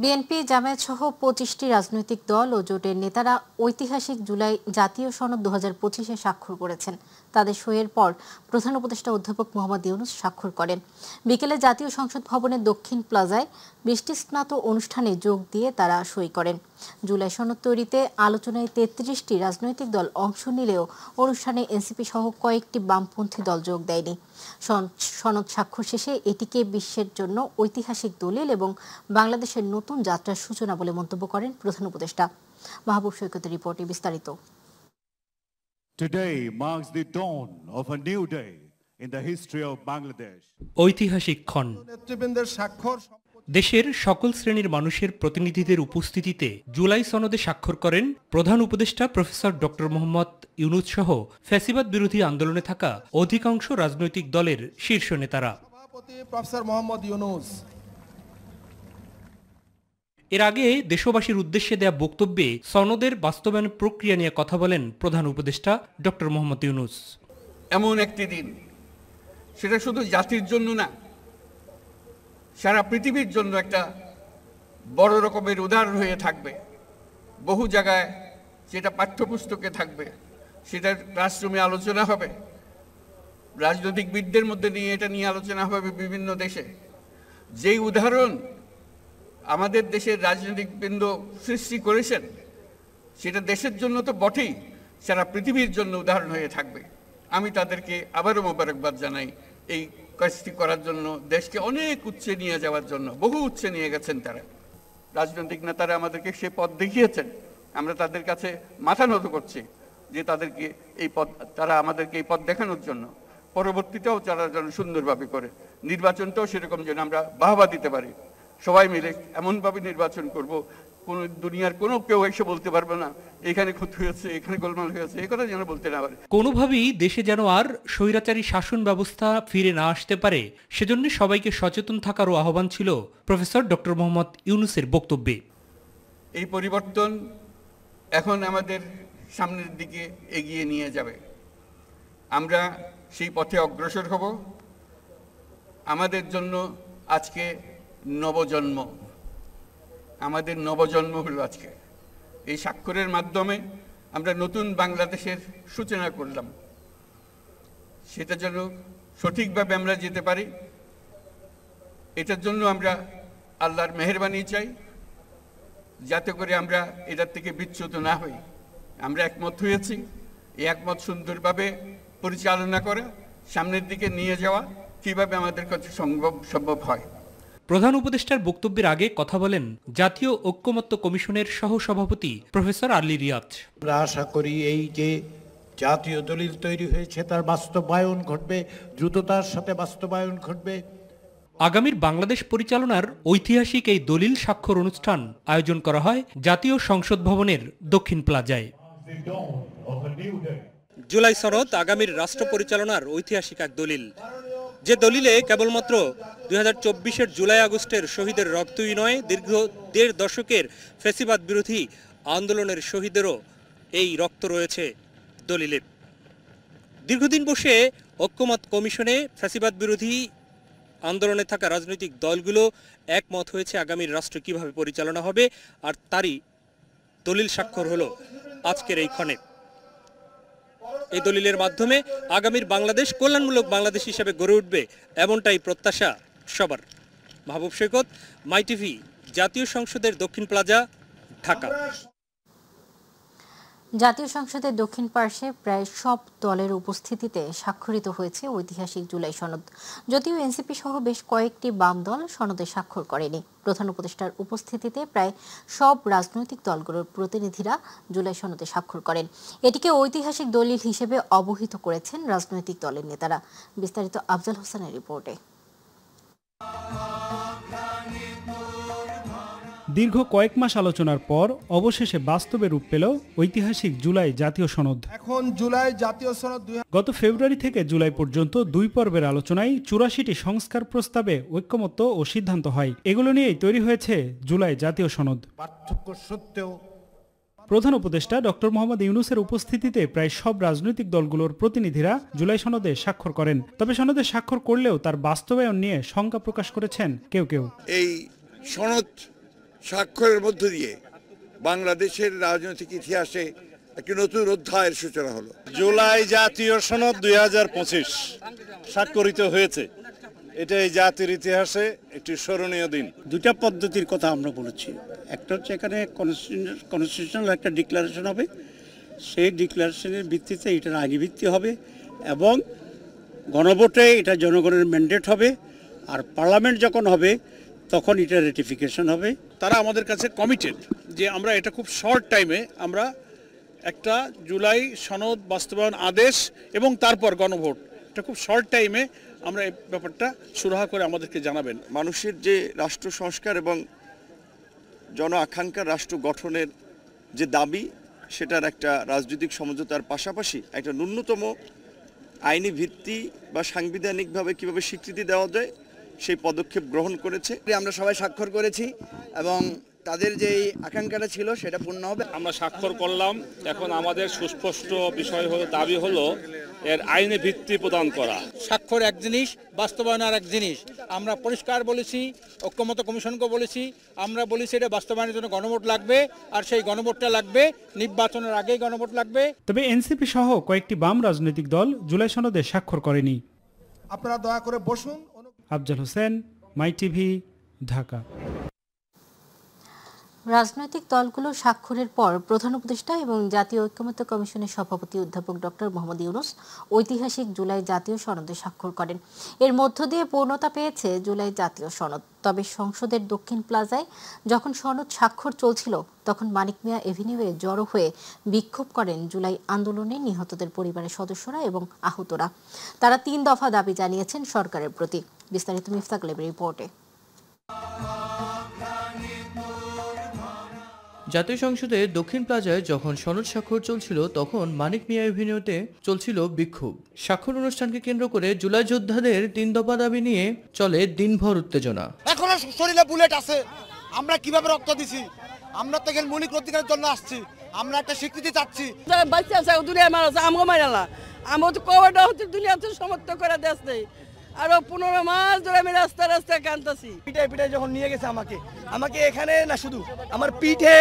BNP Jamaat সহ 25টি রাজনৈতিক দল ও জোটের নেতারা ঐতিহাসিক জুলাই জাতীয় সনদ 2025-এ স্বাক্ষর করেছেন। তাদের সইয়ের পর প্রধান উপদেষ্টা অধ্যাপক মোহাম্মদ ইউনূস স্বাক্ষর করেন। বিকেলে জাতীয় সংসদ ভবনের দক্ষিণ প্লাজায় বৃষ্টিস্নাত অনুষ্ঠানে যোগ দিয়ে তারা সই করেন। জুলাই সনদ তৈরিতে আলোচনায় 33টি রাজনৈতিক দল অংশ নিলেও অনুষ্ঠানে এনসিপি সহ কয়েকটি বামপন্থী দল যোগ দেয়নি। সনদ স্বাক্ষর শেষে এটিকে বিশ্বের জন্য ঐতিহাসিক দলিল এবং বাংলাদেশের নতুন যাত্রার সূচনা বলে মন্তব্য করেন প্রধান উপদেষ্টা। মাহবুব সৈকতের রিপোর্টে বিস্তারিত। Today marks the dawn of a new day in the history of Bangladesh. ঐতিহাসিক ক্ষণ। দেশের সকল শ্রেণীর মানুষের প্রতিনিধিদের উপস্থিতিতে জুলাই সনদে স্বাক্ষর করেন প্রধান উপদেষ্টা প্রফেসর ডক্টর মোহাম্মদ ইউনূস সহ ফ্যাসিবাদ বিরোধী আন্দোলনে থাকা অধিকাংশ রাজনৈতিক দলের শীর্ষ নেতারা। এর আগে দেশবাসীর উদ্দেশ্যে দেয়া বক্তব্যে সনদের বাস্তবায়ন প্রক্রিয়া নিয়ে কথা বলেন প্রধান উপদেষ্টা ডক্টর মোহাম্মদ ইউনূস। এমন একটি দিন, সেটা শুধু জাতির জন্য না, সারা পৃথিবীর জন্য একটা বড় রকমের উদাহরণ হয়ে থাকবে। বহু জায়গায় সেটা পাঠ্যপুস্তকে থাকবে, সেটা ক্লাসরুমে আলোচনা হবে, রাজনৈতিকবিদদের মধ্যে নিয়ে এটা নিয়ে আলোচনা হবে বিভিন্ন দেশে। যেই উদাহরণ আমাদের দেশের রাজনৈতিকবৃন্দ সৃষ্টি করেছেন, সেটা দেশের জন্য তো বটেই, সারা পৃথিবীর জন্য উদাহরণ হয়ে থাকবে। আমি তাদেরকে আবারও মোবারকবাদ জানাই এই কাজটি করার জন্য, দেশকে অনেক উচ্চে নিয়ে যাওয়ার জন্য। বহু উচ্চে নিয়ে গেছেন তারা, রাজনৈতিক নেতারা আমাদেরকে সে পথ দেখিয়েছেন। আমরা তাদের কাছে মাথা নত করছি যে তারা আমাদেরকে এই পথ দেখানোর জন্য, পরবর্তীতেও তারা যেন সুন্দরভাবে করে, নির্বাচনটাও সেরকম যেন আমরা বাহবা দিতে পারি। সবাই মিলে এমনভাবে নির্বাচন করব, কোন দুনিয়ার কোনো কেউ এসে বলতে পারবে না এখানে ক্ষতি হয়েছে, এখানে গোলমাল হয়েছে, এই কথা যেন বলতে না পারে। কোনোভাবেই দেশে যেন আর স্বৈরাচারী শাসন ব্যবস্থা ফিরে না আসতে পারে, সেজন্য সবাইকে সচেতন থাকারও আহ্বান ছিল প্রফেসর ডক্টর মোহাম্মদ ইউনূসের বক্তব্যে। এই পরিবর্তন এখন আমাদের সামনের দিকে এগিয়ে নিয়ে যাবে। আমরা সেই পথে অগ্রসর হব। আমাদের জন্য আজকে নবজন্ম, আমাদের নবজন্ম হলো আজকে। এই স্বাক্ষরের মাধ্যমে আমরা নতুন বাংলাদেশের সূচনা করলাম। সেটা যেন সঠিকভাবে আমরা যেতে পারি, এটার জন্য আমরা আল্লাহর মেহেরবানি চাই, যাতে করে আমরা এটার থেকে বিচ্যুত না হই। আমরা একমত হয়েছি, এই একমত সুন্দরভাবে পরিচালনা করা, সামনের দিকে নিয়ে যাওয়া কিভাবে আমাদের কাছে সম্ভব হয়। প্রধান উপদেষ্টার বক্তব্যের আগে কথা বলেন জাতীয় ঐক্যমত্য কমিশনের সহসভাপতি প্রফেসর আলী রিয়াজ। আমরা আশা করি এই যে জাতীয় দলিল তৈরি হয়েছে তার বাস্তবায়ন ঘটবে, দ্রুততার সাথে বাস্তবায়ন ঘটবে। আগামীর বাংলাদেশ পরিচালনার ঐতিহাসিক এই দলিল স্বাক্ষর অনুষ্ঠান আয়োজন করা হয় জাতীয় সংসদ ভবনের দক্ষিণ প্লাজায়। জুলাই সনদ আগামীর রাষ্ট্র পরিচালনার ঐতিহাসিক এক দলিল, যে দলিলে কেবলমাত্র 2024-এর জুলাই আগস্টের শহীদের রক্তই নয়, দীর্ঘ 1.5 দশকের ফ্যাসিবাদ বিরোধী আন্দোলনের শহীদেরও এই রক্ত রয়েছে দলিলে। দীর্ঘদিন বসে ঐক্যমত কমিশনে ফ্যাসিবাদ বিরোধী আন্দোলনে থাকা রাজনৈতিক দলগুলো একমত হয়েছে আগামীর রাষ্ট্র কিভাবে পরিচালনা হবে, আর তারই দলিল স্বাক্ষর হলো আজকের এই ক্ষণে। এই দলিলের মাধ্যমে আগামীর বাংলাদেশ কল্যাণমূলক বাংলাদেশ হিসেবে গড়ে উঠবে, এমনটাই প্রত্যাশা সবার। মাহবুব সৈকত, মাই টিভি, জাতীয় সংসদের দক্ষিণ প্লাজা, ঢাকা। জাতীয় সংসদের দক্ষিণ পার্শ্বে প্রায় সব দলের উপস্থিতিতে স্বাক্ষরিত হয়েছে ঐতিহাসিক জুলাই সনদ। যদিও এনসিপি সহ বেশ কয়েকটি বাম দল সনদে স্বাক্ষর করেনি। প্রধান উপদেষ্টার উপস্থিতিতে প্রায় সব রাজনৈতিক দলগুলোর প্রতিনিধিরা জুলাই সনদে স্বাক্ষর করেন। এটিকে ঐতিহাসিক দলিল হিসেবে অবহিত করেছেন রাজনৈতিক দলের নেতারা। বিস্তারিত আফজাল হোসেনের রিপোর্টে। দীর্ঘ কয়েক মাস আলোচনার পর অবশেষে বাস্তবে রূপ পেল ঐতিহাসিক জুলাই জাতীয় সনদ। এখন জুলাই জাতীয় সনদ গত ফেব্রুয়ারি থেকে জুলাই পর্যন্ত 2 পর্বের আলোচনায় 84টি সংস্কার প্রস্তাবে ঐক্যমত্য ও সিদ্ধান্ত হয়। এগুলো নিয়েই তৈরি হয়েছে জুলাই জাতীয় সনদ। পার্থক্য সত্ত্বেও প্রধান উপদেষ্টা ডক্টর মোহাম্মদ ইউনূসের উপস্থিতিতে প্রায় সব রাজনৈতিক দলগুলোর প্রতিনিধিরা জুলাই সনদে স্বাক্ষর করেন। তবে সনদে স্বাক্ষর করলেও তার বাস্তবায়ন নিয়ে শঙ্কা প্রকাশ করেছেন কেউ কেউ। এই সনদ স্বাক্ষরের মধ্য দিয়ে বাংলাদেশের রাজনৈতিক ইতিহাসে একটি নতুন অধ্যায়ের সূচনা হলো। জুলাই জাতীয় সনদ 2025 স্বাক্ষরিত হয়েছে। এটা এই জাতির ইতিহাসে একটি স্মরণীয় দিন। দুটা পদ্ধতির কথা আমরা বলেছি। একটা হচ্ছে এখানে কনস্টিটিউশনাল একটা ডিক্লারেশন হবে, সেই ডিক্লারেশনের ভিত্তিতে এটার আইনি ভিত্তি হবে এবং গণভোটে এটা জনগণের ম্যান্ডেট হবে, আর পার্লামেন্ট যখন হবে তখন এটা রেটিফিকেশন হবে। তারা আমাদের কাছে কমিটেড যে আমরা এটা খুব শর্ট টাইমে আমরা একটা জুলাই সনদ বাস্তবায়ন আদেশ এবং তারপর গণভোট, এটা খুব শর্ট টাইমে আমরা এই ব্যাপারটা সুরাহা করে আমাদেরকে জানাবেন। মানুষের যে রাষ্ট্র সংস্কার এবং জন আকাঙ্ক্ষার রাষ্ট্র গঠনের যে দাবি, সেটার একটা রাজনৈতিক সমঝোতার পাশাপাশি একটা ন্যূনতম আইনি ভিত্তি বা সাংবিধানিকভাবে কিভাবে স্বীকৃতি দেওয়া যায় সেই পদক্ষেপ গ্রহণ করেছে। আমরা সবাই স্বাক্ষর করেছি এবং তাদের যেই আকাঙ্ক্ষাটা ছিল সেটা পূর্ণ হবে। আমরা স্বাক্ষর করলাম, এখন আমাদের সুস্পষ্ট বিষয় হলো, দাবি হলো এর আইনি ভিত্তি প্রদান করা। স্বাক্ষর এক জিনিস, বাস্তবায়ন আর এক জিনিস। আমরা পরিষ্কার বলেছি, ঐক্যমত্য কমিশনকে বলেছি, আমরা বলেছি এটা বাস্তবায়নের জন্য গণভোট লাগবে, আর সেই গণভোটটা লাগবে নির্বাচনের আগেই গণভোট লাগবে। তবে এনসিপি সহ কয়েকটি বাম রাজনৈতিক দল জুলাই সনদে স্বাক্ষর করেনি। আপনারা দয়া করে বসুন। আফজাল হোসেন, মাই টিভি, ঢাকা। রাজনৈতিক দলগুলো স্বাক্ষরের পর প্রধান উপদেষ্টা এবং জাতীয় ঐক্যমত্য কমিশনের সভাপতি অধ্যাপক ডক্টর মোহাম্মদ ইউনূস ঐতিহাসিক জুলাই জাতীয় সনদে স্বাক্ষর করেন। এর মধ্য দিয়ে পূর্ণতা পেয়েছে জুলাই জাতীয় সনদ। তবে সংসদের দক্ষিণ প্লাজায় যখন সনদ স্বাক্ষর চলছিল তখন মানিক মিয়া এভিনিউয়ে জড়ো হয়ে বিক্ষোভ করেন জুলাই আন্দোলনে নিহতদের পরিবারের সদস্যরা এবং আহতরা। তারা 3 দফা দাবি জানিয়েছেন সরকারের প্রতি। বিস্তারিত মিফতাক লেবের রিপোর্টে। জাতীয় সংসদে দক্ষিণ প্লাজায় যখন সনদ স্বাক্ষর চলছিল তখন মানিক মিয়া এভিনিউতে চলছিল বিক্ষোভ। স্বাক্ষর অনুষ্ঠানকে কেন্দ্র করে জুলাই যোদ্ধাদের 3 দফা দাবি নিয়ে চলে দিনভর উত্তেজনা। এখনো শরীরে বুলেট আছে, আমরা কিভাবে রক্ত দিছি, আমরা তো এখানে মৌলিক অধিকারের জন্য আসছি, আমরা একটা স্বীকৃতি চাচ্ছি। বাচ্চা আছে দুনিয়া মারা আমগো মারালা, আমরা তো কোভিড হচ্ছে দুনিয়াতে সমর্থ করে দেশ নেই। আরো 15 মাস ধরে আমি রাস্তায় কাঁদতেছি। পিটাই যখন নিয়ে গেছে আমাকে এখানে না, শুধু আমার পিঠে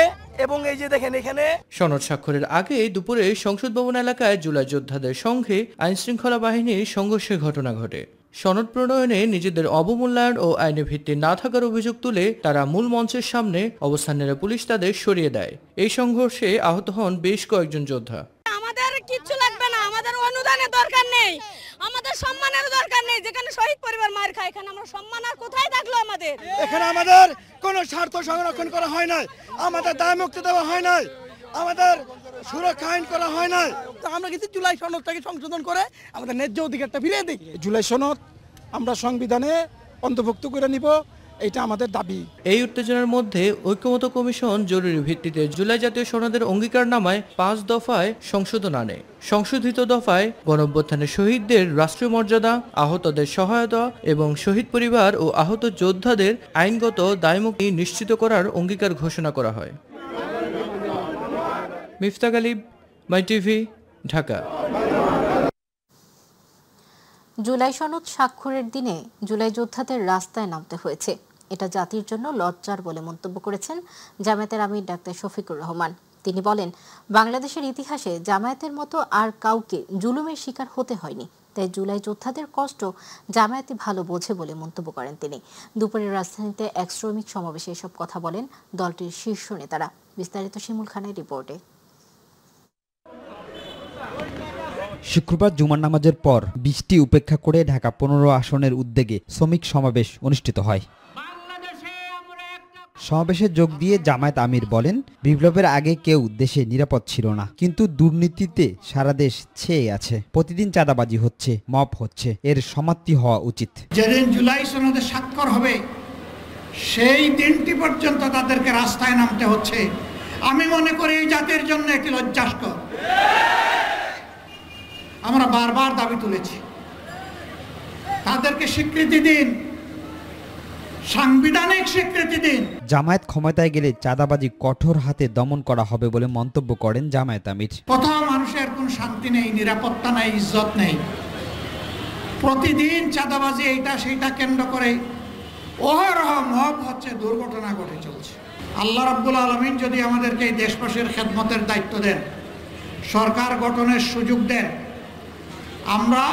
এবং এই যে দেখেন এখানে। সনদ স্বাক্ষরের আগে দুপুরে সংসদ ভবন এলাকায় জুলাই যোদ্ধাদের সঙ্গে আইনশৃঙ্খলা বাহিনীর সংঘর্ষের ঘটনা ঘটে। সনদ প্রণয়নে নিজেদের অবমূল্যায়ন ও আইনি ভিত্তি না থাকার অভিযোগ তুলে তারা মূল মঞ্চের সামনে অবস্থান নিয়ে পুলিশ তাদের সরিয়ে দেয়। এই সংঘর্ষে আহত হন বেশ কয়েকজন যোদ্ধা। আমাদের কিচ্ছু লাগবে না, আমাদের অনুদানের দরকার নেই, আমাদের সম্মানের দরকার নেই। যেখানে শহীদ পরিবার মার খায়, এখানে আমরা সম্মান আর কোথায় থাকলো আমাদের? এখানে আমাদের কোনো স্বার্থ সংরক্ষণ করা হয় নাই, আমাদের দায় মুক্তি দেওয়া হয় নাই, আমাদের সুরক্ষা আইন করা হয় নাই। তো আমরা কিছু জুলাই সনদটাকে সংশোধন করে আমাদের ন্যায্য অধিকারটা ফিরিয়ে দিই। জুলাই সনদ আমরা সংবিধানে অন্তর্ভুক্ত করে নিব, এটা আমাদের দাবি। এই উত্তেজনার মধ্যে ঐক্যমত্য কমিশন জরুরি ভিত্তিতে জুলাই জাতীয় সনদের অঙ্গীকারনামায় 5 দফায় সংশোধন আনে। সংশোধিত দফায় গণঅভ্যুত্থানের শহীদদের রাষ্ট্রীয় মর্যাদা, আহতদের সহায়তা এবং শহীদ পরিবার ও আহত যোদ্ধাদের আইনগত দায়মুক্তি নিশ্চিত করার অঙ্গীকার ঘোষণা করা হয়। মিফতাক আলিব, মাই টিভি, ঢাকা। জুলাই সনদ স্বাক্ষরের দিনে জুলাই যোদ্ধাদের রাস্তায় নামতে হয়েছে, এটা জাতির জন্য লজ্জার বলে মন্তব্য করেছেন জামায়াতের আমির ডাক্তার শফিকুর রহমান। তিনি বলেন, বাংলাদেশের ইতিহাসে জামায়াতের মতো আর কাউকে জুলুমের শিকার হতে হয়নি, তাই জুলাই যোদ্ধাদের কষ্ট জামায়াতে ভালো বোঝে বলে মন্তব্য করেন তিনি। দুপুরে রাজধানীতে এক শ্রমিক সমাবেশে এসব কথা বলেন দলটির শীর্ষ নেতারা। বিস্তারিত শিমুল খানের রিপোর্টে। শুক্রবার জুমার নামাজের পর বৃষ্টি উপেক্ষা করে ঢাকা 15 আসনের উদ্যোগে শ্রমিক সমাবেশ অনুষ্ঠিত হয়। সমাবেশে যোগ দিয়ে জামায়াত আমির বলেন, বিপ্লবের আগে কেউ দেশে নিরাপদ ছিল না, কিন্তু দুর্নীতিতে সারা দেশ ছেয়ে আছে। প্রতিদিন চাঁদাবাজি হচ্ছে, মব হচ্ছে, এর সমাপ্তি হওয়া উচিত। যেদিন জুলাই সনদে স্বাক্ষর হবে সেই দিনটি পর্যন্ত তাদেরকে রাস্তায় নামতে হচ্ছে। আমি মনে করি এই জাতির জন্য একটি লজ্জাস্কর। আমরা বারবার দাবি তুলেছি, তাদেরকে স্বীকৃতি দিন, সাংবিধানিক স্বীকৃতি দিন। জামায়াত ক্ষমতায় গেলে চাঁদাবাজি কঠোর হাতে দমন করা হবে বলে মন্তব্য করেন জামায়াত আমির। কোথাও মানুষের কোনো শান্তি নেই, নিরাপত্তা নেই, ইজ্জত নেই। প্রতিদিন চাঁদাবাজি এইটা সেইটা কেন্দ্র করে অহরহ মব হচ্ছে, দুর্ঘটনা ঘটে চলছে। আল্লাহ রাব্বুল আলামিন যদি আমাদেরকে এই দেশবাসীর খেদমতের দায়িত্ব দেন, সরকার গঠনের সুযোগ দেন, আমরা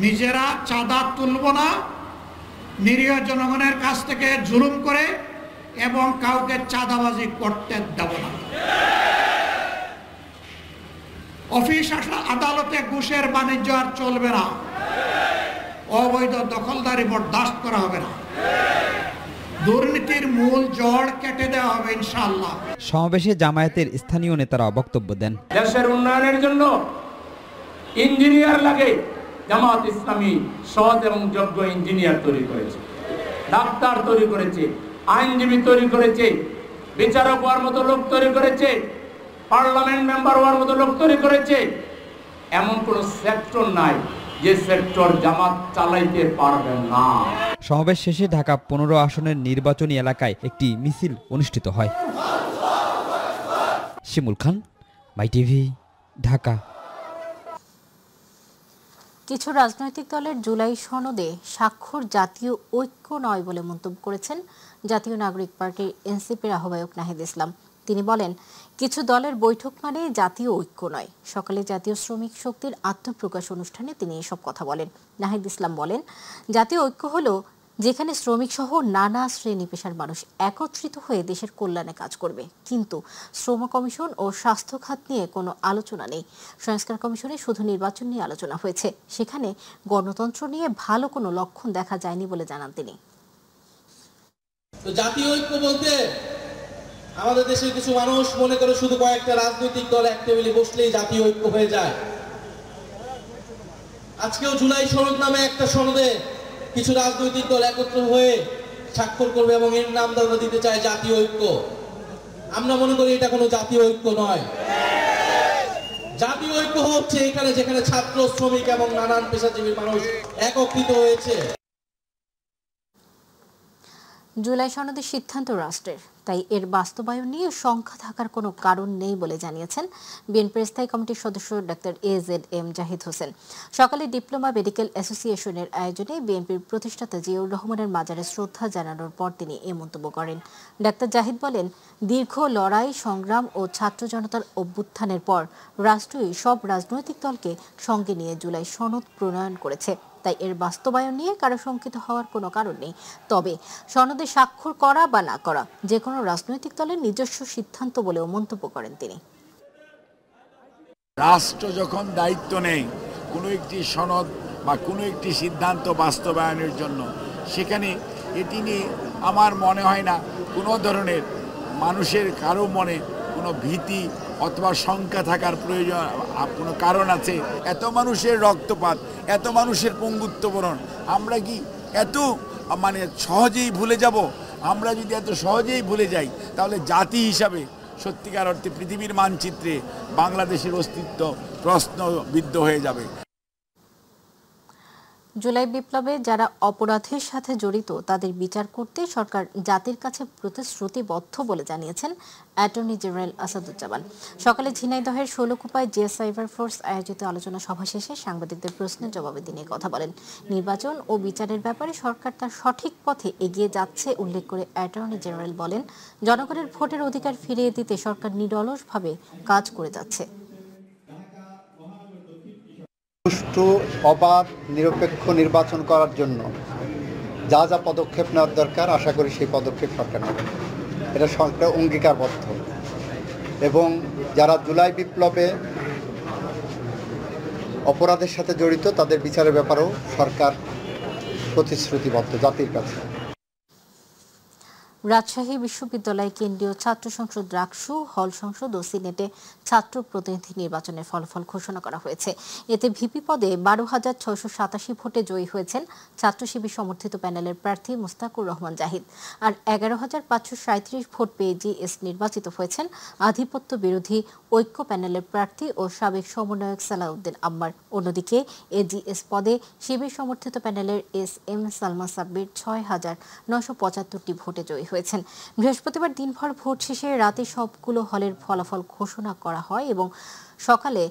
নিজেরা চাঁদা তুলব না, নিরীহ জনগণের কাছ থেকে জুলুম করে এবং কাউকে চাঁদাবাজি করতে দেব না। অফিস আদালতে ঘুষের বাণিজ্য আর চলবে না, অবৈধ দখলদারি বরদাস্ত করা হবে না, দুর্নীতির মূল জড় কেটে দেওয়া হবে ইনশাআল্লাহ। সমাবেশে জামায়াতের স্থানীয় নেতারা বক্তব্য দেন। দেশের উন্নয়নের জন্য ইঞ্জিনিয়ার লাগে, জামাত ইসলামী সৎ এবং যোগ্য ইঞ্জিনিয়ার তৈরি করেছে, ডাক্তার তৈরি করেছে, আইনজীবী তৈরি করেছে, বিচারক হওয়ার মতো লোক তৈরি করেছে, পার্লামেন্ট মেম্বার হওয়ার মতো লোক তৈরি করেছে। এমন কোন সেক্টর নাই যে সেক্টর জামাত চালাইতে পারবে না। সমাবেশ শেষে ঢাকা 15 আসনের নির্বাচনী এলাকায় একটি মিছিল অনুষ্ঠিত হয়। শিমুল খান, মাই টিভি, ঢাকা। কিছু রাজনৈতিক দলের জুলাই সনদে স্বাক্ষর জাতীয় ঐক্য নয় বলে মন্তব্য করেছেন জাতীয় নাগরিক পার্টির এনসিপির আহ্বায়ক নাহিদ ইসলাম। তিনি বলেন, কিছু দলের বৈঠক মানে জাতীয় ঐক্য নয়। সকালে জাতীয় শ্রমিক শক্তির আত্মপ্রকাশ অনুষ্ঠানে তিনি এসব কথা বলেন। নাহিদ ইসলাম বলেন, জাতীয় ঐক্য হলো যেখানে শ্রমিক সহ নানা শ্রেণী পেশার মানুষ একত্রিত হয়ে দেশের কল্যাণে কাজ করবে। কিন্তু শ্রম কমিশন ও স্বাস্থ্য খাত নিয়ে কোনো আলোচনা নেই। সংস্কার কমিশনে শুধু নির্বাচন নিয়ে আলোচনা হয়েছে, সেখানে গণতন্ত্র নিয়ে ভালো কোনো লক্ষণ দেখা যায়নি বলে জানান তিনি। জাতীয় ঐক্য বলতে আমাদের দেশের কিছু মানুষ মনে করে শুধু কয়েকটা রাজনৈতিক দল এক টেবিলে বসলেই জাতীয় ঐক্য হয়ে যায়। আজকেও জুলাই সনদ নামে একটা সনদে কিছু রাজনৈতিক দল একত্র হয়ে স্বাক্ষর করবে এবং এর নাম আমরা দিতে চাই জাতীয় ঐক্য। আমরা মনে করি এটা কোনো জাতীয় ঐক্য নয়। জাতীয় ঐক্য হচ্ছে এখানে যেখানে ছাত্র, শ্রমিক এবং নানান পেশাজীবী মানুষ একত্রিত হয়েছে। জুলাই সনদের সিদ্ধান্ত রাষ্ট্রের, তাই এর বাস্তবায়ন নিয়ে শঙ্কা থাকার কোনো কারণ নেই বলে জানিয়েছেন বিএনপির স্থায়ী কমিটির সদস্য ডাক্তার AZM জাহিদ হোসেন। সকালে ডিপ্লোমা মেডিকেল অ্যাসোসিয়েশনের আয়োজনে বিএনপির প্রতিষ্ঠাতা জিয়াউর রহমানের মাজারে শ্রদ্ধা জানানোর পর তিনি এ মন্তব্য করেন। ডাক্তার জাহিদ বলেন, দীর্ঘ লড়াই, সংগ্রাম ও ছাত্র জনতার অভ্যুত্থানের পর রাষ্ট্রই সব রাজনৈতিক দলকে সঙ্গে নিয়ে জুলাই সনদ প্রণয়ন করেছে, তাই এর বাস্তবায়ন নিয়ে কারো শঙ্কিত হওয়ার কোনো কারণ নেই। তবে সনদে স্বাক্ষর করা বা না করা যে কোনো রাজনৈতিক দলের নিজস্ব সিদ্ধান্ত বলেও মন্তব্য করেন তিনি। রাষ্ট্র যখন দায়িত্ব নেয় কোনো একটি সনদ বা কোনো একটি সিদ্ধান্ত বাস্তবায়নের জন্য, সেখানে এটি নিয়ে আমার মনে হয় না কোনো ধরনের মানুষের কারো মনে কোনো ভীতি অথবা শঙ্কা থাকার প্রয়োজন কোনো কারণ আছে। এত মানুষের রক্তপাত, এত মানুষের পঙ্গুত্ববরণ আমরা কি এত সহজেই ভুলে যাব? আমরা যদি এত সহজেই ভুলে যাই তাহলে জাতি হিসাবে সত্যিকার অর্থে পৃথিবীর মানচিত্রে বাংলাদেশের অস্তিত্ব প্রশ্নবিদ্ধ হয়ে যাবে। জুলাই বিপ্লবে যারা অপরাধের সাথে জড়িত তাদের বিচার করতে সরকার জাতির কাছে প্রতিশ্রুতিবদ্ধ বলে জানিয়েছেন অ্যাটর্নি জেনারেল আসাদুজ্জামান। সকালে ঝিনাইদহের ষোলকুপায় জিএস সাইবার ফোর্স আয়োজিত আলোচনা সভা শেষে সাংবাদিকদের প্রশ্নের জবাবে তিনি কথা বলেন। নির্বাচন ও বিচারের ব্যাপারে সরকার তার সঠিক পথে এগিয়ে যাচ্ছে উল্লেখ করে অ্যাটর্নি জেনারেল বলেন, জনগণের ভোটের অধিকার ফিরিয়ে দিতে সরকার নিরলসভাবে কাজ করে যাচ্ছে। সুষ্ঠু, অবাধ, নিরপেক্ষ নির্বাচন করার জন্য যা যা পদক্ষেপ নেওয়ার দরকার আশা করি সেই পদক্ষেপ সরকার নেবে। এটা সরকার অঙ্গীকারবদ্ধ এবং যারা জুলাই বিপ্লবে অপরাধের সাথে জড়িত তাদের বিচারের ব্যাপারেও সরকার প্রতিশ্রুতিবদ্ধ জাতির কাছে। রাজশাহী বিশ্ববিদ্যালয় কেন্দ্রীয় ছাত্র সংসদ রাকসু, হল সংসদ ও সিনেটে ছাত্র প্রতিনিধি নির্বাচনের ফলাফল ঘোষণা করা হয়েছে। এতে ভিপি পদে 12,687 ভোটে জয়ী হয়েছেন ছাত্র শিবির সমর্থিত প্যানেলের প্রার্থী মুস্তাকুর রহমান জাহিদ। আর 11,537 ভোট পেয়ে জিএস নির্বাচিত হয়েছেন আধিপত্য বিরোধী ঐক্য প্যানেলের প্রার্থী ও সাবেক সমন্বয়ক সালাউদ্দিন আম্মার। অন্যদিকে এজিএস পদে শিবির সমর্থিত প্যানেলের SM সালমা সাব্বির 6,975টি ভোটে জয়ী হয়েছেন। বৃহস্পতিবার দিনভর ভোট শেষে রাতে সবগুলো হলের ফলাফল ঘোষণা করা হয় এবং সকালে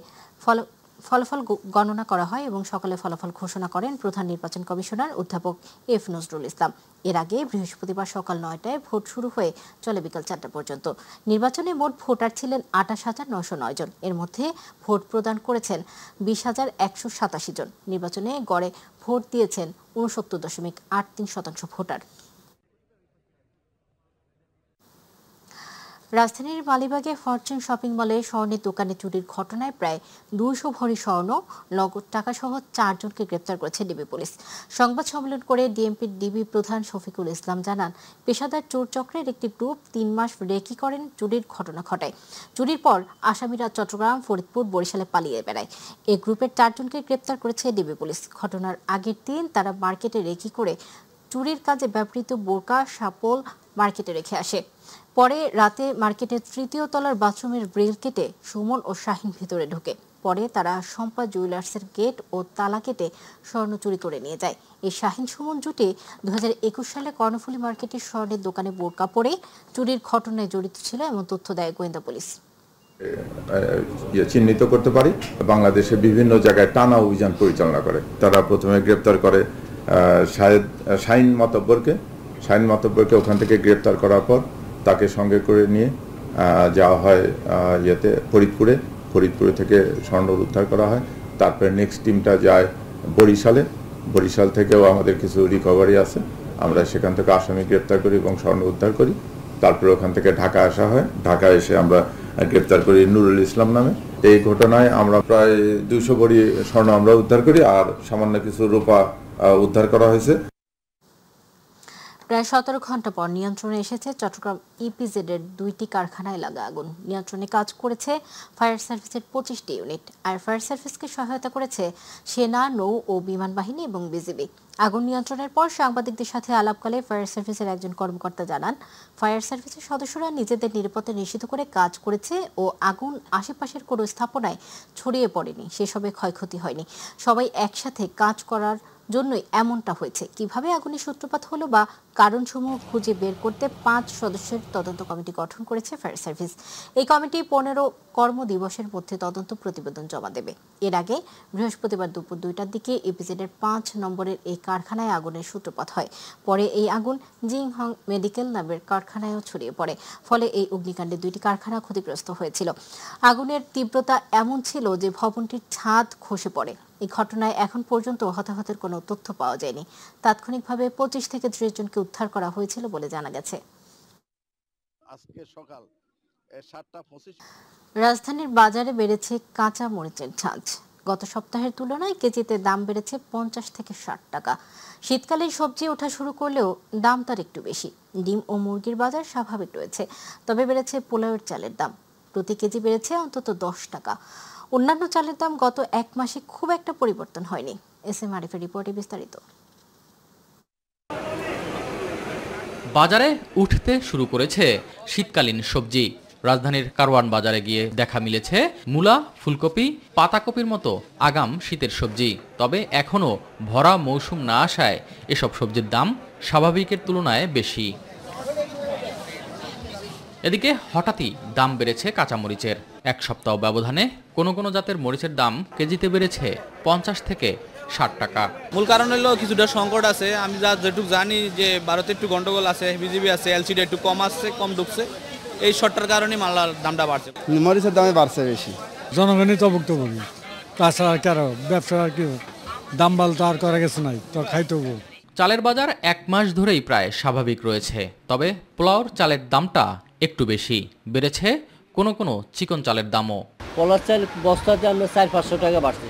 ফলাফল গণনা করা হয় এবং সকালে ফলাফল ঘোষণা করেন প্রধান নির্বাচন কমিশনার অধ্যাপক এফ নজরুল ইসলাম। এর আগে বৃহস্পতিবার সকাল ৯টায় ভোট শুরু হয়ে চলে বিকাল ৪টা পর্যন্ত। নির্বাচনে মোট ভোটার ছিলেন ২৮,৯০৯ জন। এর মধ্যে ভোট প্রদান করেছেন ২০,১৮৭ জন। নির্বাচনে গড়ে ভোট দিয়েছেন ৬৯.৮৩% ভোটার। রাজধানীর মালিবাগে ফরচুন শপিং মলে স্বর্ণের দোকানে চুরির ঘটনায় প্রায় ২০০ ভরি স্বর্ণ, নগদ টাকা সহ ৪ জনকে গ্রেপ্তার করেছে ডিবি পুলিশ। সংবাদ সম্মেলন করে ডিএমপির ডিবি প্রধান শফিকুল ইসলাম জানান, পেশাদার চোর চক্রের একটি গ্রুপ ৩ মাস রেকি করেন চুরির ঘটনা ঘটায়। চুরির পর আসামিরা চট্টগ্রাম, ফরিদপুর, বরিশালে পালিয়ে বেড়ায়। এই গ্রুপের ৪ জনকে গ্রেপ্তার করেছে ডিবি পুলিশ। ঘটনার আগের দিন তারা মার্কেটে রেকি করে চুরির কাজে ব্যবহৃত বোরকা, শাপল মার্কেটে রেখে আসে। পরে রাতে মার্কেটের ৩য় তলার বাথরুমের গ্রিল কেটে সুমন ও শাহিন ভিতরে ঢোকে। পরে তারা শম্পা জুয়েলার্সের গেট ও তালা কেটে স্বর্ণ চুরি করে নিয়ে যায়। এই শাহিন সুমন জুটি ২০২১ সালে কর্ণফুলী মার্কেটের স্বর্ণের দোকানে বোরকা পরে চুরির ঘটনায় জড়িত ছিল এমন তথ্য দেয় গোয়েন্দা পুলিশ। চিহ্নিত করতে পারি, বাংলাদেশে বিভিন্ন জায়গায় টানা অভিযান পরিচালনা করে। তারা প্রথমে গ্রেপ্তার করে শাহিন মাতব্বরকে ওখান থেকে গ্রেপ্তার করার পর তাকে সঙ্গে করে নিয়ে যাওয়া হয় ফরিদপুরে থেকে স্বর্ণ উদ্ধার করা হয়। তারপরে নেক্সট টিমটা যায় বরিশাল থেকেও আমাদের কিছু রিকভারি আছে, আমরা সেখান থেকে আসামি গ্রেপ্তার করি এবং স্বর্ণ উদ্ধার করি। তারপরে ওখান থেকে ঢাকা আসা হয়, ঢাকা এসে আমরা গ্রেপ্তার করি নুরুল ইসলাম নামে। এই ঘটনায় আমরা প্রায় ২০০ ভরি স্বর্ণ আমরা উদ্ধার করি, আর সামান্য কিছু রূপা উদ্ধার করা হয়েছে। প্রায় ১৭ ঘন্টা পর নিয়ন্ত্রণে এসেছে চট্টগ্রাম ইপিজেড এর ২টি কারখানায় লাগা আগুন। নিয়ন্ত্রণে কাজ করেছে ফায়ার সার্ভিসের ২৫টি ইউনিট। আর ফায়ার সার্ভিসকে সহায়তা করেছে সেনা, নৌ ও বিমান বাহিনী এবং বিজিবি। আগুন নিয়ন্ত্রণের পর সাংবাদিকদের সাথে আলাপকালে ফায়ার সার্ভিসের একজন কর্মকর্তা জানান, ফায়ার সার্ভিসের সদস্যরা নিজেদের নিরাপত্তা নিশ্চিত করে কাজ করেছে ও আগুন আশেপাশের কোনো স্থাপনায় ছড়িয়ে পড়েনি, সেসবে ক্ষয়ক্ষতি হয়নি। সবাই একসাথে কাজ করার জন্যই এমনটা হয়েছে। কিভাবে আগুনের সূত্রপাত হলো বা কারণসমূহ খুঁজে বের করতে ৫ সদস্যের তদন্ত কমিটি গঠন করেছে ফায়ার সার্ভিস। এই কমিটি ১৫ কর্মদিবসের মধ্যে তদন্ত প্রতিবেদন জমা দেবে। এর আগে বৃহস্পতিবার দুপুর ২টার দিকে ইপিজেডের ৫ নম্বরের এই কারখানায় আগুনের সূত্রপাত হয়। পরে এই আগুন জিংহং মেডিকেল নামের কারখানায়ও ছড়িয়ে পড়ে। ফলে এই অগ্নিকাণ্ডে ২টি কারখানা ক্ষতিগ্রস্ত হয়েছিল। আগুনের তীব্রতা এমন ছিল যে ভবনটির ছাদ খসে পড়ে। এই ঘটনায় এখন পর্যন্ত হতাহতের কোনো তথ্য পাওয়া যায়নি। তাৎক্ষণিকভাবে ২৫ থেকে ৩০ জনকে উদ্ধার করা হয়েছিল বলে জানা গেছে। আজকে সকাল ৭:২৫ রাজধানীর বাজারে বেড়েছে কাঁচা মরিচের ঝাঁজ। গত সপ্তাহের তুলনায় কেজিতে দাম বেড়েছে ৫০ থেকে ৬০ টাকা। শীতকালীন সবজি ওঠা শুরু করলেও দাম তার একটু বেশি। ডিম ও মুরগির বাজার স্বাভাবিক রয়েছে, তবে বেড়েছে পোলাওয়ের চালের দাম। প্রতি কেজি বেড়েছে অন্তত ১০ টাকা। অন্যান্য চালের দাম গত ১ মাসে খুব একটা পরিবর্তন হয়নি। এসএম আরিফের রিপোর্টে বিস্তারিত। বাজারে উঠতে শুরু করেছে শীতকালীন সবজি। রাজধানীর কারওয়ান বাজারে গিয়ে দেখা মিলেছে মূলা, ফুলকপি, পাতাকপির মতো আগাম শীতের সবজি। তবে এখনও ভরা মৌসুম না আসায় এসব সবজির দাম স্বাভাবিকের তুলনায় বেশি। এদিকে হঠাৎই দাম বেড়েছে কাঁচামরিচের। ১ সপ্তাহ ব্যবধানে কোনো কোনো জাতের মরিচের দাম কেজিতে বেড়েছে ৫০ থেকে ৬০ টাকা। মূল কারণ হলো কিছুটা সংকট আছে। আমি যেটুকু জানি যে ভারতে একটু গন্ডগোল আছে, বিজিবি আছে, এলসিডি একটু কম আসছে, কম ঢুকছে। এই শর্টটার কারণে মালার দামটা বাড়ছে। মরিচের দামে বাড়ছে বেশি। জনগণই তো ভুক্তভোগী, তাছাড়া কারো ব্যবসা আর কি দাম বাল তো আর করা গেছে নাই, তো খাইতে হবো। চালের বাজার ১ মাস ধরেই প্রায় স্বাভাবিক রয়েছে, তবে পোলাওর চালের দামটা একটু বেশি। বেড়েছে কোনো কোনো চিকন চালের দামও। পোলার চাল বস্তাতে আমরা ৪-৫০০ টাকা বাড়ছে।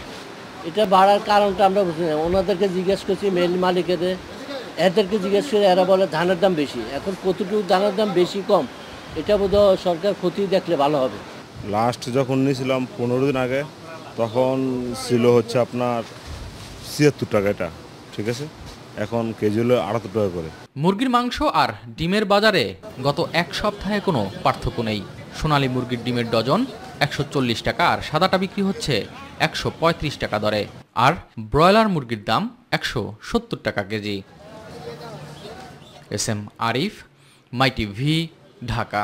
এটা বাড়ার কারণটা আমরা বুঝি না। ওনাদেরকে জিজ্ঞেস করছি, মেল মালিকেদের, এদেরকে জিজ্ঞেস করে এরা বলে ধানের দাম বেশি। এখন কতটুকু ধানের দাম বেশি কম এটা বোধহয় সরকার খতিয়ে দেখলে ভালো হবে। লাস্ট যখন নিয়েছিলাম ১৫ দিন আগে, তখন ছিল হচ্ছে আপনার ৭৬ টাকা, এটা ঠিক আছে। এখন কেজি হলো ৭৮ টাকা করে। মুরগির মাংস আর ডিমের বাজারে গত ১ সপ্তাহে কোনো পার্থক্য নেই। সোনালী মুরগির ডিমের ডজন ১৪০ টাকা আর সাদাটা বিক্রি হচ্ছে ১৩৫ টাকা দরে। আর ব্রয়লার মুরগির দাম ১৭০ টাকা কেজি। এসএম আরিফ, মাই টিভি, ঢাকা।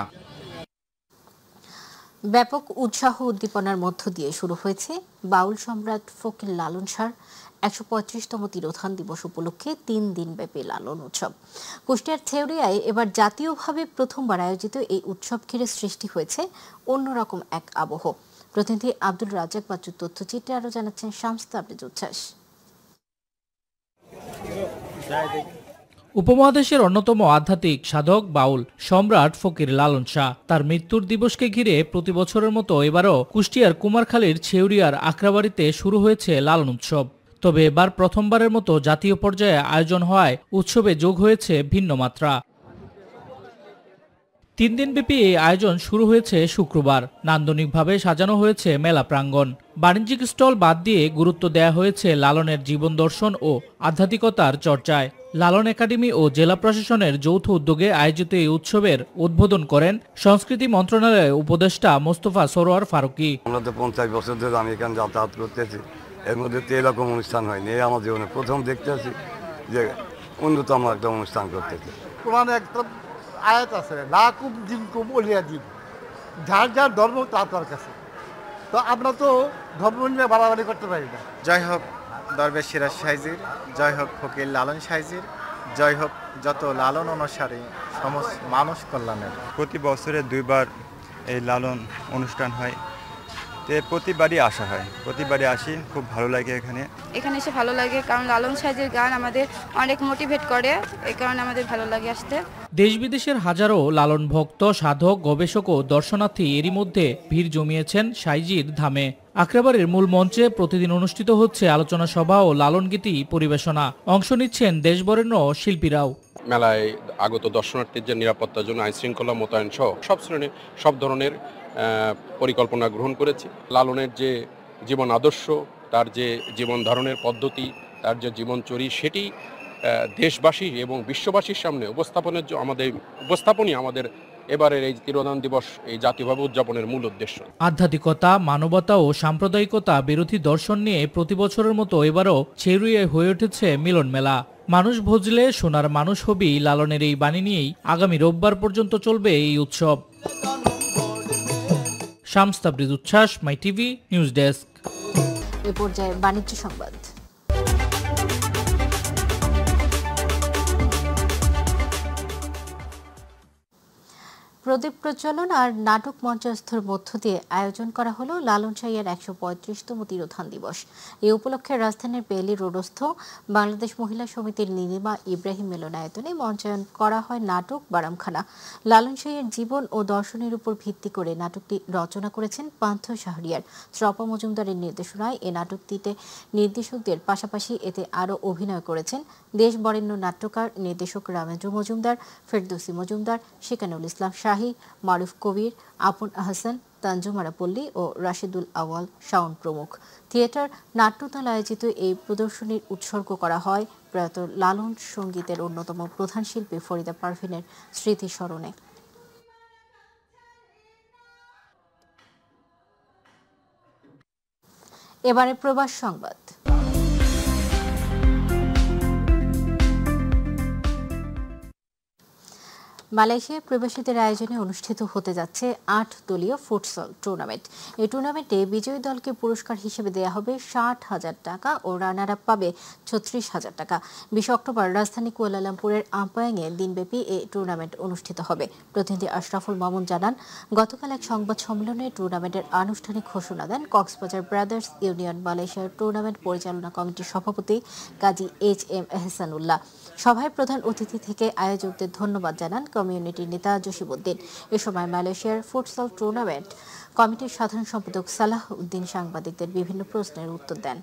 ব্যাপক উৎসাহ উদ্দীপনার মধ্য দিয়ে শুরু হয়েছে বাউল সম্রাট ফকির লালন শাহর ১৩৫তম তিরোধান দিবস উপলক্ষে ৩ দিনব্যাপী লালন উৎসব। কুষ্টিয়ার থেউরিয়ায় এবার জাতীয়ভাবে প্রথমবার আয়োজিত এই উৎসব ঘিরে সৃষ্টি হয়েছে অন্যরকম এক আবহ। প্রতিনিধি আব্দুল রাজ্জাক বাচ্চুর তথ্যচিত্রে আরো জানাচ্ছেন শামস তাবরেজ উচ্ছ্বাস। উপমহাদেশের অন্যতম আধ্যাত্মিক সাধক বাউল সম্রাট ফকির লালন শাহ তার মৃত্যুর দিবসকে ঘিরে প্রতি বছরের মতো এবারও কুষ্টিয়ার কুমারখালীর ছেউরিয়ার আখড়াবাড়িতে শুরু হয়েছে লালন উৎসব। তবে এবার প্রথমবারের মতো জাতীয় পর্যায়ে আয়োজন হওয়ায় উৎসবে যোগ হয়েছে ভিন্ন মাত্রা। ৩ দিনব্যাপী এই আয়োজন শুরু হয়েছে শুক্রবার। নান্দনিকভাবে সাজানো হয়েছে মেলা প্রাঙ্গণ। বাণিজ্যিক স্টল বাদ দিয়ে গুরুত্ব দেয়া হয়েছে লালনের জীবন দর্শন ও আধ্যাত্মিকতার চর্চায়। লালন একাডেমি ও জেলা প্রশাসনের যৌথ উদ্যোগে আয়োজিত এই উৎসবের উদ্বোধন করেন সংস্কৃতি মন্ত্রণালয়ের উপদেষ্টা মোস্তফা সরোয়ার ফারুকী। আমরা তো 50 বছর ধরে আমি এখানে যাতায়াত করতেছি, এর মধ্যে তো এরকম অনুষ্ঠান হয়নি। আমার জীবনে প্রথম দেখতেছি যে অন্যতম একটা অনুষ্ঠান করতেছি। কোরআনে একটা আয়াত আছে, লাকুম দিনকুম ওলিয়া দিন, যার যার ধর্ম তার কাছে। তো আমরা তো ধর্ম নিয়ে বাড়াবাড়ি করতে পারি না। জয় হোক দরবেশ সিরাজ সাইজির, জয় হোক ফকির লালন সাইজির, জয় হোক যত লালন অনুসারী সমস্ত মানুষ কল্যাণের। প্রতি বছরে 2 বার এই লালন অনুষ্ঠান হয়, প্রতিবারই আসা হয়, প্রতিবারই আসি, খুব ভালো লাগে। এখানে এসে ভালো লাগে, কারণ লালন সাইজির গান আমাদের অনেক মোটিভেট করে, এই কারণে আমাদের ভালো লাগে আসতে। দেশ বিদেশের হাজারো লালন ভক্ত, সাধক, গবেষক ও দর্শনার্থী এরই মধ্যে ভিড় জমিয়েছেন সাইজির ধামে। আখড়াবাড়ির মূল মঞ্চে প্রতিদিন অনুষ্ঠিত হচ্ছে আলোচনা সভা ও লালন গীতি পরিবেশনা। অংশ নিচ্ছেন দেশবরেণ্য শিল্পীরাও। মেলায় আগত দর্শনার্থীদের নিরাপত্তার জন্য আইন শৃঙ্খলা মোতায়েন সহ সব শ্রেণীর সব ধরনের পরিকল্পনা গ্রহণ করেছি। লালনের যে জীবন আদর্শ, তার যে জীবন ধারণের পদ্ধতি, তার যে জীবনচর্যা, সেটি দেশবাসী এবং বিশ্ববাসীর সামনে উপস্থাপনই আমাদের এবারের এই তিরোধান দিবস এই জাতীয়ভাবে উদযাপনের মূল উদ্দেশ্য। আধ্যাত্মিকতা, মানবতা ও সাম্প্রদায়িকতা বিরোধী দর্শন নিয়ে প্রতি বছরের মতো এবারও ছেউরিয়ায় হয়ে উঠেছে মিলন মেলা। মানুষ ভজলে সোনার মানুষ হবি, লালনের এই বাণী নিয়েই আগামী রোববার পর্যন্ত চলবে এই উৎসব। শামস তাবরেজ উচ্ছ্বাস, মাই টিভি নিউজ ডেস্ক। এ পর্যায়ে বাণিজ্য সংবাদ। প্রদীপ প্রজ্বলন আর নাটক মঞ্চস্থর মধ্য দিয়ে আয়োজন করা হলো লালন শাহের ১৩৫তম তিরোধান দিবস। এই উপলক্ষে রাজধানীর বেইলি রোডস্থ বাংলাদেশ মহিলা সমিতির নীলিমা ইব্রাহিম মিলনায়তনে মঞ্চায়ন করা হয় নাটক বারামখানা। লালন শাহের জীবন ও দর্শনের উপর ভিত্তি করে নাটকটি রচনা করেছেন পান্থ শাহরিয়ার। শ্রপা মজুমদারের নির্দেশনায় এ নাটকটিতে নির্দেশকদের পাশাপাশি এতে আরও অভিনয় করেছেন দেশ বরেণ্য নাট্যকার নির্দেশক রামেন্দ্র মজুমদার, ফেরদৌসী মজুমদার, শিকানুল ইসলাম শাহী, মারুফ কবির, আপন আহসান, তানজুমারা পল্লী ও রাশিদুল আওয়াল শাওন প্রমুখ। থিয়েটার নাট্যদল আয়োজিত এই প্রদর্শনীর উৎসর্গ করা হয় প্রয়াত লালন সঙ্গীতের অন্যতম প্রধান শিল্পী ফরিদা পারভিনের স্মৃতি স্মরণে। এবারে প্রবাস সংবাদ। মালয়েশিয়ায় প্রবাসীদের আয়োজনে অনুষ্ঠিত হতে যাচ্ছে 8 দলীয় ফুটসল টুর্নামেন্ট। এই টুর্নামেন্টে বিজয়ী দলকে পুরস্কার হিসেবে দেয়া হবে 60,000 টাকা ও রানার আপ পাবে 36,000 টাকা। 20 অক্টোবর রাজধানী কুয়ালালামপুরের আম্পায়াংয়ে দিনব্যাপী এই টুর্নামেন্ট অনুষ্ঠিত হবে। প্রতিনিধি আশরাফুল মামুন জানান, গতকাল এক সংবাদ সম্মেলনে টুর্নামেন্টের আনুষ্ঠানিক ঘোষণা দেন কক্সবাজার ব্রাদার্স ইউনিয়ন মালয়েশিয়ার টুর্নামেন্ট পরিচালনা কমিটির সভাপতি কাজী HM এহসানুল্লাহ। সভায় প্রধান অতিথি থেকে আয়োজকদের ধন্যবাদ জানান কমিউনিটি নেতা জসিমউদ্দিন। এ সময় মালয়েশিয়ার ফুটসল টুর্নামেন্ট কমিটির সাধারণ সম্পাদক সালাহ উদ্দিন সাংবাদিকদের বিভিন্ন প্রশ্নের উত্তর দেন।